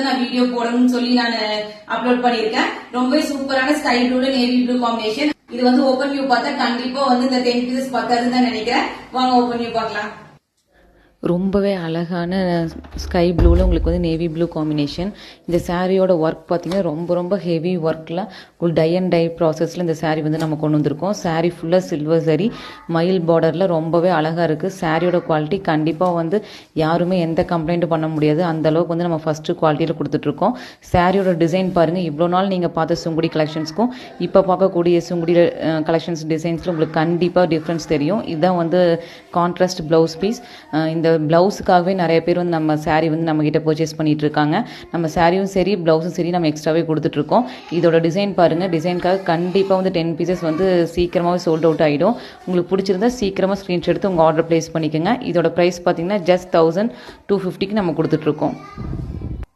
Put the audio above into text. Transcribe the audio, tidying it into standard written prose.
நான் வீடியோ போடணும்னு சொல்லி நான் அப்லோட் பண்ணிருக்கேன். ரொம்ப சூப்பரான ஸ்கை ப்ளூல நேவி ப்ளூ காம்பினேஷன். இது ஓபன் வியூ பார்த்தா கண்டிப்பா இந்த 10 பீசஸ் பத்தாதுன்னு தான் நினைக்கிறேன். வாங்க ஓபன் வியூ பார்க்கலாம். ரொம்பவே அழகான ஸ்கை ப்ளூவில் உங்களுக்கு நேவி ப்ளூ காம்பினேஷன். இந்த சாரியோட ஒர்க் பார்த்தீங்கன்னா ரொம்ப ஹெவி ஒர்க்கில் ஒரு டை அண்ட் டை ப்ராசஸில் இந்த சாரீ நம்ம கொண்டு வந்திருக்கோம். சாரீ ஃபுல்லாக சில்வர் சரி மயில் பார்டரில் ரொம்பவே அழகாக இருக்குது. சாரியோட குவாலிட்டி கண்டிப்பாக யாருமே எந்த கம்ப்ளைண்ட்டும் பண்ண முடியாது. அந்தளவுக்கு நம்ம ஃபஸ்ட்டு குவாலிட்டியில் கொடுத்துட்ருக்கோம். சாரியோட டிசைன் பாருங்கள். இவ்வளோ நாள் நீங்கள் பார்த்த சுங்குடி கலெக்ஷன்ஸ்க்கும் இப்போ பார்க்கக்கூடிய சுங்குடி கலெக்ஷன்ஸ் டிசைன்ஸில் உங்களுக்கு கண்டிப்பாக டிஃப்ரென்ஸ் தெரியும். இதுதான் கான்ட்ராஸ்ட் ப்ளவுஸ் பீஸ். இந்த ப்ளவுஸுக்காகவே நிறைய பேர் நம்ம சாரீ நம்மக்கிட்ட பர்ச்சேஸ் பண்ணிட்டு இருக்காங்க. நம்ம சாரியும் சரி ப்ளவுஸும் சரி நம்ம எக்ஸ்ட்ராவே கொடுத்துட்ருக்கோம். இதோட டிசைன் பாருங்கள். டிசைனுக்காக கண்டிப்பாக 10 பீசஸ் சீக்கிரமாகவே சோல்ட் அவுட் ஆகிடும். உங்களுக்கு பிடிச்சிருந்தா சீக்கிரமாக ஸ்க்ரீன்ஷாட் எடுத்து உங்கள் ஆர்டர் ப்ளேஸ் பண்ணிக்கோங்க. இதோட ப்ரைஸ் பார்த்தீங்கன்னா ஜஸ்ட் 1250க்கு நம்ம கொடுத்துட்ருக்கோம்.